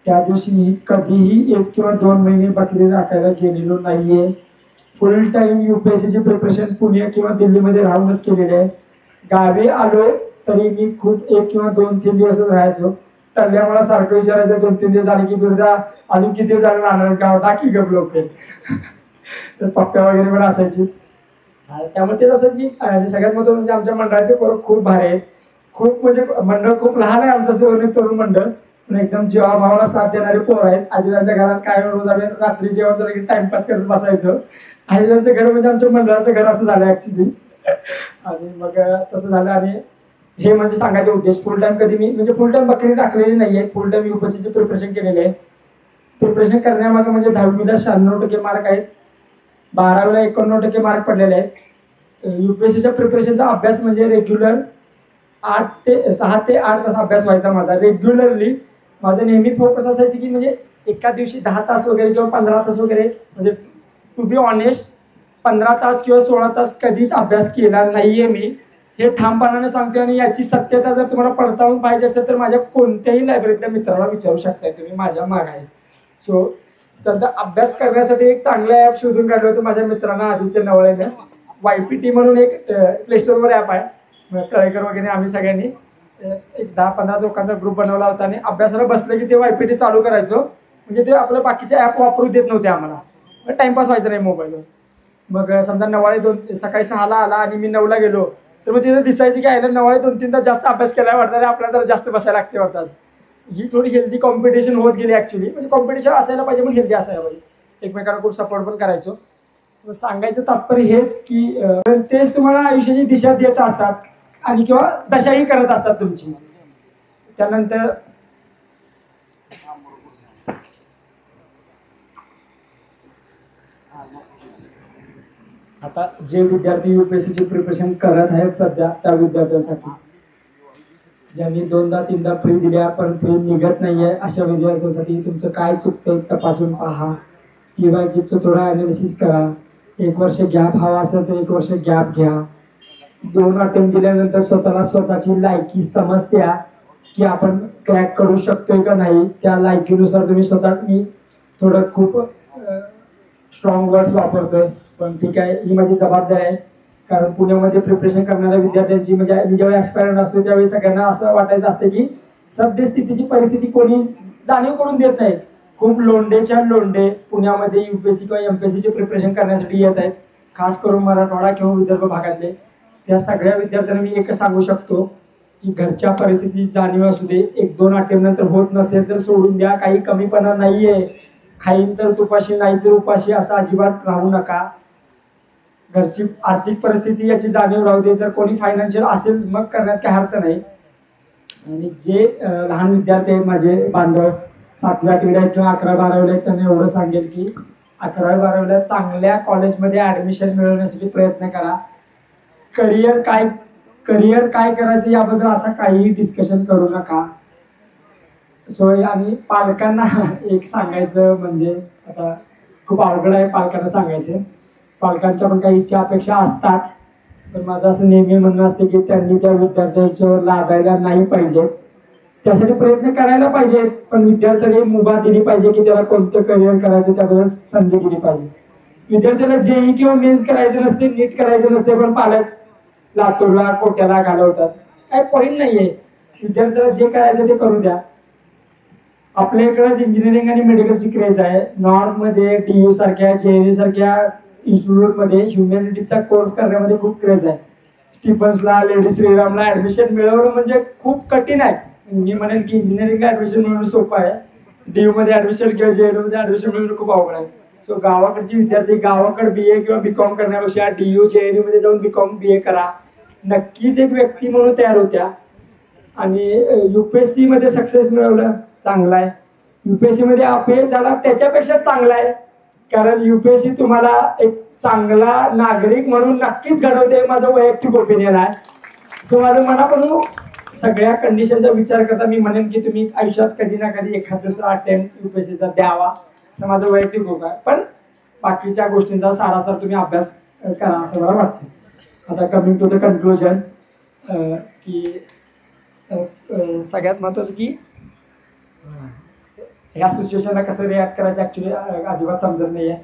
त्या दिवशी मी कधीही 1 किंवा 2 महिने बकरी राखायला गेलेलो नाहीये. फुल टाइम UPSCची प्रिपरेशन पुणे किंवा दिल्लीमध्ये राहूनच केलेली आहे. गावी आलो तरी मी खूप 1 किंवा 2-3 दिवसच राहायचो. टल्ल्या मला सारखं विचारायचं 2-3 दिवस झाले की बिरदा अजून किती दिवस झाले राहणारच गाव जा की गप लोक तर पप्प्या वगैरे पण असायची. त्यामुळे तेच असायचं की सगळ्यात महत्त्वाचं म्हणजे आमच्या मंडळाचे पोरं खूप भारी आहेत. खूप म्हणजे मंडळ खूप लहान आहे आमचं सोने तरुण मंडळ, पण एकदम जीवाभावाला साथ देणारे पोरं आहेत. आजीरांच्या घरात काय रोज आम्ही रात्री जेवण झालं की टाइमपास करत बसायचो. आजीरांचं घर म्हणजे आमच्या मंडळाचं घर असं झालं ऍक्च्युली. आणि मग तसं झालं आणि हे म्हणजे सांगायचे उद्देश फुल टाइम कधी मी म्हणजे फुल टाइम बकरी टाकलेली नाही आहे. फुल टाइम UPSCची प्रिपरेशन केलेली आहे. प्रिपरेशन करण्यामागे म्हणजे 10वीला 96% मार्क आहेत, 12वीला 91% मार्क पडलेले आहेत. UPSCच्या प्रिपरेशनचा अभ्यास म्हणजे रेग्युलर 6 ते 8 तास अभ्यास व्हायचा माझा रेग्युलरली. माझं नेहमी फोकस असायचं की म्हणजे एका दिवशी 10 तास वगैरे किंवा 15 तास वगैरे म्हणजे टू बी ऑनेस्ट 15 तास किंवा 16 तास कधीच अभ्यास केला नाहीये मी, हे ठामपणाने सांगतोय. आणि याची सत्यता जर तुम्हाला पडताळून पाहिजे असेल तर माझ्या कोणत्याही लायब्ररीतल्या मित्राला विचारू शकताय तुम्ही, माझ्या माग आहे. सो त्याचा अभ्यास करण्यासाठी एक चांगलं ॲप शोधून काढलं होतं माझ्या मित्रांना आदित्य नवळेने. YPT म्हणून एक प्ले स्टोअरवर ॲप आहे. तळेकर वगैरे आम्ही सगळ्यांनी एक 10-15 लोकांचा ग्रुप बनवला होता आणि अभ्यासाला बसलं की ते YPT चालू करायचो. म्हणजे ते आपलं बाकीचे ॲप वापरू देत नव्हते आम्हाला, टाइमपास व्हायचं नाही मोबाईलवर. मग समजा 9 सकाळी 6ला आला आणि मी 9ला गेलो तर मग तिथं दिसायचं की आयला नवाळे 2-3 तास जास्त अभ्यास केला वाटतं आणि आपल्याला जरा जास्त बसायला लागते वाटतं. आज ही थोडी हेल्दी कॉम्पिटिशन होत गेली ॲक्च्युली. म्हणजे कॉम्पिटिशन असायला पाहिजे पण हेल्दी असायला पाहिजे. एकमेकांना खूप सपोर्ट पण करायचो. सांगायचं तात्पर्य हेच की तेच तुम्हाला आयुष्याची दिशा देत असतात आणि किंवा दशाही करत असतात तुमची. त्यानंतर आता जे विद्यार्थी UPSCची प्रिपरेशन करत आहेत सध्या त्या विद्यार्थ्यांसाठी, ज्यांनी 2दा-3दा प्री दिल्या पण प्री निघत नाहीये अशा विद्यार्थ्यांसाठी तुमचं काय चुकतंय तपासून पहा. PYQचं थोडं ॲनालिसिस करा. 1 वर्ष गॅप हवा असेल तर 1 वर्ष गॅप घ्या. 2 अटेम्प्ट दिल्यानंतर स्वतःची लायकी समजत्या की आपण क्रॅक करू शकतोय का नाही. त्या लायकीनुसार तुम्ही मी थोडं खूप स्ट्रॉंग वर्ड्स वापरतोय पण ठीक आहे, ही माझी जबाबदारी आहे. कारण पुण्यामध्ये प्रिपरेशन करणाऱ्या विद्यार्थ्यांची म्हणजे मी ज्यावेळी ॲस्पायरंट असतो त्यावेळी सगळ्यांना असं वाटायचं असते की सद्यस्थितीची परिस्थिती कोणी जाणीव करून देत नाही. खूप लोंढेच्या लोंढे पुण्यामध्ये UPSC किंवा MPSCचे प्रिपरेशन करण्यासाठी येत आहेत, खास करून मराठवाडा किंवा विदर्भ भागातले. त्या सगळ्या विद्यार्थ्यांना मी एकच सांगू शकतो की घरच्या परिस्थितीची जाणीव असू दे. 1-2 अटेम्प्ट नंतर होत नसेल तर सोडून द्या. काही कमीपणा नाहीये. खाईन तर तुपाशी नाही तर उपाशी असं अजिबात राहू नका. घरची आर्थिक परिस्थिती याची जाणीव राहू दे. जर कोणी फायनान्शियल असेल मग करण्यात काही अर्थ नाही. आणि जे लहान विद्यार्थी आहेत माझे बांधव 7वी 8वीला आहेत किंवा 11वी 12वीला आहेत त्यांना एवढं सांगेल की 11वी 12वीला चांगल्या कॉलेजमध्ये ॲडमिशन मिळवण्यासाठी प्रयत्न करा. करिअर काय करायचं याबद्दल असं काही डिस्कशन करू नका. सो आणि पालकांना एक सांगायचं म्हणजे आता खूप अवघड आहे पालकांना सांगायचं. पालकांच्या पण काही इच्छा अपेक्षा असतात पण माझं असं नेहमी म्हणणं असते की त्यांनी त्या विद्यार्थ्यांच्यावर लादायला नाही पाहिजे. त्यासाठी प्रयत्न करायला पाहिजे पण विद्यार्थ्यांनी मुभा दिली पाहिजे की त्याला कोणतं करिअर करायचं त्याबद्दल संधी दिली पाहिजे. विद्यार्थ्याला JEE किंवा मेन्स करायचं नसते, नीट करायचं नसते पण पालक लातूरला कोट्याला घालवतात. काय पॉईंट नाहीये. विद्यार्थ्याला जे करायचं ते करू द्या. आपल्या इकडंच इंजिनिअरिंग आणि मेडिकलची क्रेज आहे. नॉर्थमध्ये DU सारख्या JNU सारख्या इन्स्टिट्यूटमध्ये ह्युमॅनिटीजचा कोर्स करण्यामध्ये खूप क्रेज आहे. स्टीफन्सला लेडी श्रीरामला ॲडमिशन मिळवणं म्हणजे खूप कठीण आहे. मी म्हणेन की इंजिनिअरिंगला ॲडमिशन मिळवणं सोपं आहे. DU मध्ये ॲडमिशन किंवा JNU मध्ये ॲडमिशन मिळवणं खूप अवघड आहे. सो गावाकडचे विद्यार्थी गावाकडे BA किंवा BCom करण्यापेक्षा DU JNU मध्ये जाऊन BCom BA करा. नक्कीच एक व्यक्ती म्हणून तयार होत्या. आणि UPSC मध्ये सक्सेस मिळवलं चांगलं आहे. UPSC मध्ये अपयश झाला त्याच्यापेक्षा चांगला आहे. कारण UPSC तुम्हाला एक चांगला नागरिक म्हणून नक्कीच घडवते माझं वैयक्तिक ओपिनियन आहे. सो माझं मनापासून सगळ्या कंडिशनचा विचार करता मी म्हणेन की तुम्ही आयुष्यात कधी ना कधी एखाद दुसरा अटेम्प्ट UPSCचा द्यावा असं माझं वैयक्तिक होत आहे. पण बाकीच्या गोष्टींचा सारासार तुम्ही अभ्यास करा असं मला वाटतं. आता कमिंग टू द कन्क्लुजन की सगळ्यात महत्त्वाचं की ह्या सिच्युएशनला कसं रिॲक्ट करायचं ॲक्च्युली अजिबात समजत नाही आहे.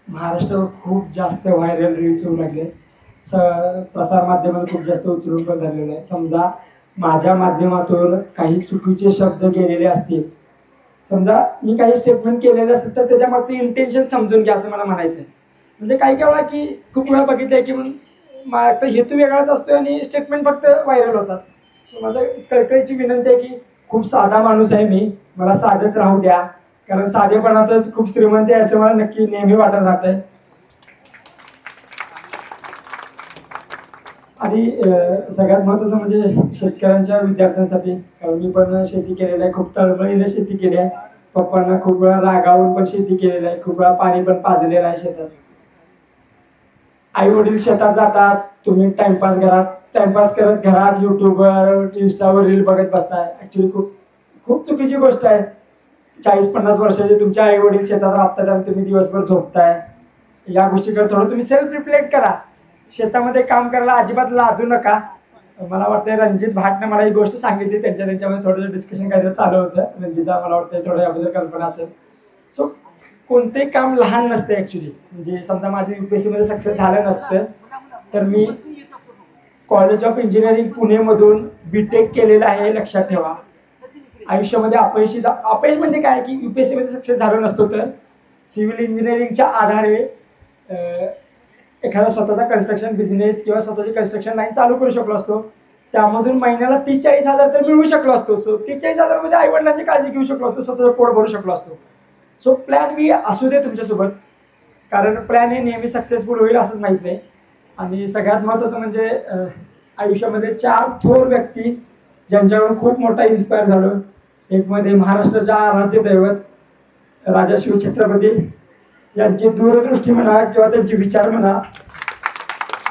महाराष्ट्रावर खूप जास्त व्हायरल रील्स येऊ लागले. प्रसारमाध्यमात खूप जास्त उचलून पण झालेलं आहे. समजा माझ्या माध्यमातून काही चुकीचे शब्द गेलेले असतील, समजा मी काही स्टेटमेंट केलेले असेल तर त्याच्या मागचं इंटेन्शन समजून घ्या असं मला म्हणायचं आहे. म्हणजे काही वेळा की खूप वेळा बघितलं आहे की माझा हेतू वेगळाच असतो आणि स्टेटमेंट फक्त व्हायरल होतात. सो माझं कळकळीची विनंती आहे की खूप साधा माणूस आहे मी, मला साधेच राहू द्या. कारण साधेपणातच खूप श्रीमंती आहे असं मला नक्की नेहमी वाटत राहत आहे. आणि सगळ्यात महत्त्वाचं म्हणजे शेतकऱ्यांच्या विद्यार्थ्यांसाठी, कारण मी पण शेती केलेलं आहे, खूप तळमळीने शेती केली आहे. पप्पांना खूप वेळा रागावून पण शेती केलेलं आहे, खूप वेळा पाणी पण पाजलेलं आहे शेतात. आई वडील शेतात जातात, तुम्ही टाइमपास करत घरात युट्यूबवर इंस्टावर रील बघत बसताय. ॲक्च्युली खूप चुकीची गोष्ट आहे. 40-50 वर्षाचे तुमचे आई वडील शेतात राबतात आणि तुम्ही दिवसभर झोपताय. या गोष्टीकडे थोडं तुम्ही सेल्फ रिफ्लेक्ट करा. शेतामध्ये काम करायला अजिबात लाजू नका. मला वाटतं रणजित भाटने मला ही गोष्ट सांगितली, त्यांच्यामध्ये थोडंसं डिस्कशन काहीतरी चालू होतं. रणजिता मला वाटतं थोडं याबद्दल कल्पना असेल. सो कोणतेही काम लहान नसते ॲक्च्युली. म्हणजे समजा माझं UPSC मध्ये सक्सेस झालं नसतं तर मी कॉलेज ऑफ इंजिनिअरिंग पुणेमधून BTech केलेलं आहे, लक्षात ठेवा. आयुष्यामध्ये अपयश म्हणजे काय की UPSC मध्ये सक्सेस झालं नसतो तर सिव्हिल इंजिनिअरिंगच्या आधारे एखादा स्वतःचा कन्स्ट्रक्शन बिझनेस किंवा स्वतःची कन्स्ट्रक्शन लाईन चालू करू शकलो असतो. त्यामधून महिन्याला 30-40 हजार तर मिळवू शकलो असतो. सो 30-40 मध्ये आईवडिलांची काळजी घेऊ शकलो असतो, स्वतःचं पोट भरू शकलो असतो. सो प्लॅन बी असू दे तुमच्यासोबत, कारण प्लॅन हे नेहमी सक्सेसफुल होईल असंच माहीत नाही. आणि सगळ्यात महत्त्वाचं म्हणजे आयुष्यामध्ये 4 थोर व्यक्ती ज्यांच्याकडून खूप मोठा इन्स्पायर झालो. एक मध्ये महाराष्ट्राच्या आराध्य दैवत राजा शिवछत्रपती यांची दूरदृष्टी म्हणा किंवा त्यांचे विचार म्हणा,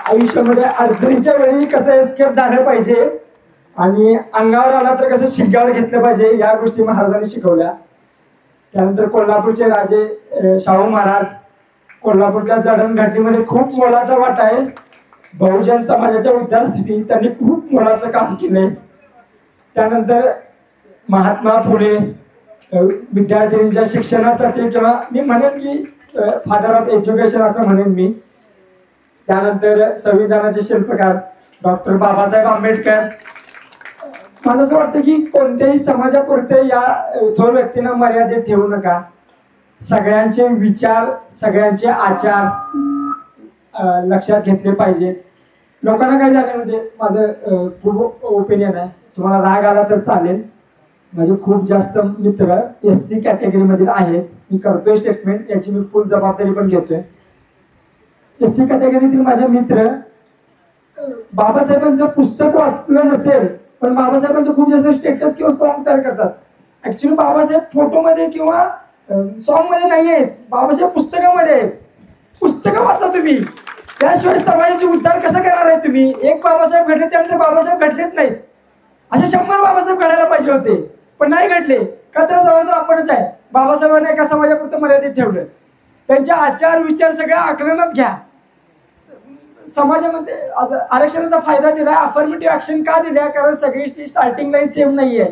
आयुष्यामध्ये अडचणीच्या वेळी कसं एस्केप झालं पाहिजे आणि अंगावर आला तर कसं शिंगावर घेतलं पाहिजे, या गोष्टी महाराजांनी शिकवल्या. त्यानंतर कोल्हापूरचे राजे शाहू महाराज, कोल्हापूरच्या जडणघडणीमध्ये खूप मोलाचा वाटा आहे. बहुजन समाजाच्या उद्धारासाठी त्यांनी खूप मोलाचं काम केलंय. त्यानंतर महात्मा फुले विद्यार्थ्यांच्या शिक्षणासाठी, किंवा मी म्हणेन की फादर ऑफ एज्युकेशन असं म्हणेन मी. त्यानंतर संविधानाचे शिल्पकार डॉक्टर बाबासाहेब आंबेडकर. मला असं वाटतं की कोणत्याही समाजापुरते या थोर व्यक्तींना मर्यादित ठेवू नका. सगळ्यांचे विचार, सगळ्यांचे आचार लक्षात घेतले पाहिजेत. लोकांना काय झालं म्हणजे माझं खूप ओपिनियन आहे, तुम्हाला राग आला तर चालेल. माझे खूप जास्त मित्र SC कॅटेगरीमधील आहेत. मी करतोय स्टेटमेंट, याची मी फुल जबाबदारी पण घेतोय. SC कॅटेगरीतील माझे मित्र बाबासाहेबांचं पुस्तक वाचलं नसेल पण बाबासाहेबांचं खूप जास्त स्टेटस किंवा सॉंग तयार करतात. ऍक्च्युली बाबासाहेब फोटोमध्ये किंवा सॉंग मध्ये नाही आहेत, बाबासाहेब पुस्तकामध्ये आहेत. पुस्तकं वाचा तुम्ही, त्याशिवाय समाजाचे उद्धार कसा करणार आहे तुम्ही? एक बाबासाहेब घडले, त्यानंतर बाबासाहेब घडलेच नाहीत. असे 100 बाबासाहेब घडायला पाहिजे होते पण नाही घडले. का तर जबाबदार आपणच आहे. बाबासाहेबांना एका समाजापुरतं मर्यादित ठेवलं. त्यांचे आचार विचार सगळ्या आकलनात घ्या. समाजामध्ये आरक्षणाचा फायदा दिलाय, अफर्मेटिव्ह ऍक्शन का दिल्या? कारण सगळी स्टार्टिंग लाईन सेम नाहीये.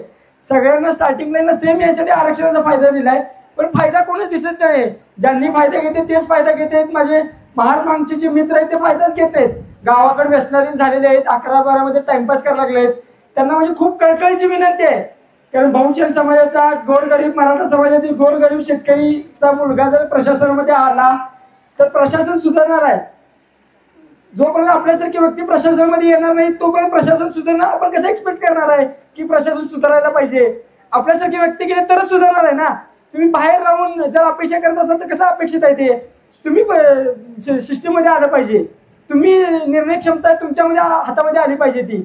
सगळ्यांना स्टार्टिंग लाईनला सेम यासाठी आरक्षणाचा फायदा दिलाय, पण फायदा कोणच दिसत नाही. ज्यांनी फायदा घेते तेच फायदा घेत आहेत. माझे महाराष्ट्राचे जे मित्र आहेत ते फायदाच घेत आहेत. गावाकडे व्यसनाधीन झालेले आहेत, 11-12 मध्ये टाइमपास करायला लागलेत. त्यांना म्हणजे खूप कळकळीची विनंती आहे, कारण बहुजन समाजाचा, गोरगरीब मराठा समाजातील गोरगरीब शेतकरीचा मुलगा जर प्रशासनामध्ये आला तर प्रशासन सुधारणार आहे. जोपर्यंत आपल्यासारखी व्यक्ती प्रशासनामध्ये येणार नाही तोपर्यंत प्रशासन सुधारणार आपण कसं एक्सपेक्ट करणार आहे की प्रशासन सुधारायला पाहिजे? आपल्यासारखी व्यक्ती गेले तरच सुधारणार आहे ना. तुम्ही बाहेर राहून जर अपेक्षा करत असाल तर कसं अपेक्षित आहे ते? तुम्ही सिस्टीममध्ये आलं पाहिजे. तुम्ही निर्णय क्षमता तुमच्यामध्ये हातामध्ये आली पाहिजे ती.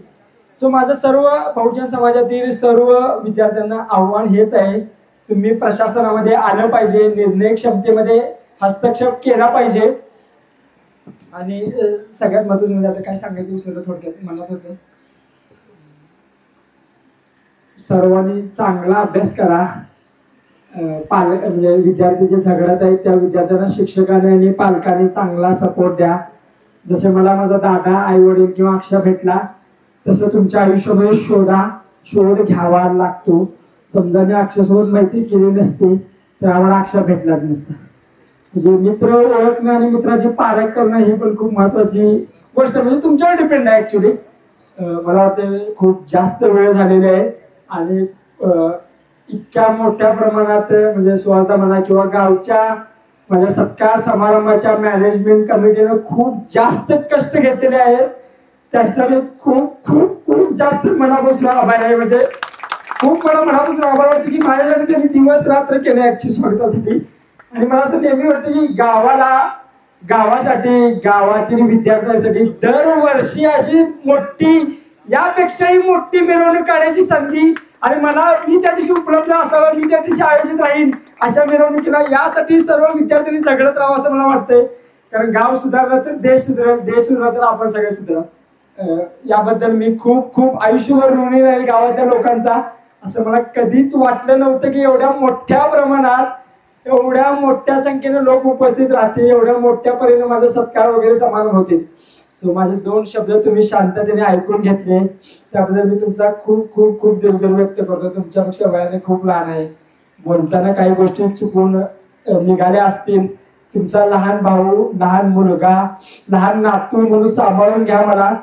सो माझं सर्व बहुजन समाजातील सर्व विद्यार्थ्यांना आव्हान हेच आहे, तुम्ही प्रशासनामध्ये आलं पाहिजे, निर्णय क्षमतेमध्ये हस्तक्षेप केला पाहिजे. आणि सगळ्यात महत्त्वाचं म्हणजे आता काय सांगायचं विसरलं थोडक्यात मनात होतं, सर्वांनी चांगला अभ्यास करा. म्हणजे विद्यार्थी जे झगडत आहेत त्या विद्यार्थ्यांना शिक्षकांनी आणि पालकांनी चांगला सपोर्ट द्या. जसे मला माझा दादा, आई वडील किंवा अक्षा भेटला तसं तुमच्या आयुष्यामध्ये शोध घ्यावा लागतो. समजा मी अक्षासोबत मैत्री केली नसती तर आम्हाला अक्षा भेटलाच नसता. म्हणजे मित्र ओळखणं आणि मित्राची पारख करणं ही पण खूप महत्वाची गोष्ट, म्हणजे तुमच्यावर डिपेंड आहे ऍक्च्युली. मला वाटतं खूप जास्त वेळ झालेला आहे आणि इतक्या मोठ्या प्रमाणात म्हणजे सुहासदा म्हणा किंवा गावच्या माझ्या सत्कार समारंभाच्या मॅनेजमेंट कमिटीनं खूप जास्त कष्ट घेतलेले आहेत. त्यांचा मी खूप खूप खूप जास्त मनापासून आभार आहे. म्हणजे खूप मला मनापासून आभार वाटतं की माझ्यासाठी त्यांनी दिवस रात्र केले ऍक्च्युली स्वागतासाठी. आणि मला असं नेहमी वाटतं की गावासाठी, गावातील विद्यार्थ्यांसाठी दरवर्षी अशी मोठी, यापेक्षाही मोठी मिरवणूक काढायची संधी आणि मी त्या दिवशी उपलब्ध असावं, मी त्या दिवशी आयोजित राहीन अशा मिरवणुकीला. यासाठी सर्व विद्यार्थ्यांनी झगडत राहावं असं मला वाटतंय. कारण गाव सुधारलं तर देश सुधारेल, देश सुधारला तर आपण सगळे सुधारू. याबद्दल मी खूप खूप आयुष्यभर ऋणी राहील गावातल्या लोकांचा. असं मला कधीच वाटलं नव्हतं की एवढ्या मोठ्या प्रमाणात, एवढ्या मोठ्या संख्येने लोक उपस्थित राहतील, एवढ्या मोठ्या परीने माझा सत्कार वगैरे समारंभ होतील. सो माझे 2 शब्द तुम्ही शांततेने ऐकून घेतले त्याबद्दल मी तुमचा खूप खूप खूप दिलगिरी व्यक्त करतो. तुमच्यापेक्षा वयाने खूप लहान आहे, बोलताना काही गोष्टी चुकून निघाल्या असतील. तुमचा लहान भाऊ, लहान मुलगा, लहान नातू म्हणून सांभाळून घ्या मला.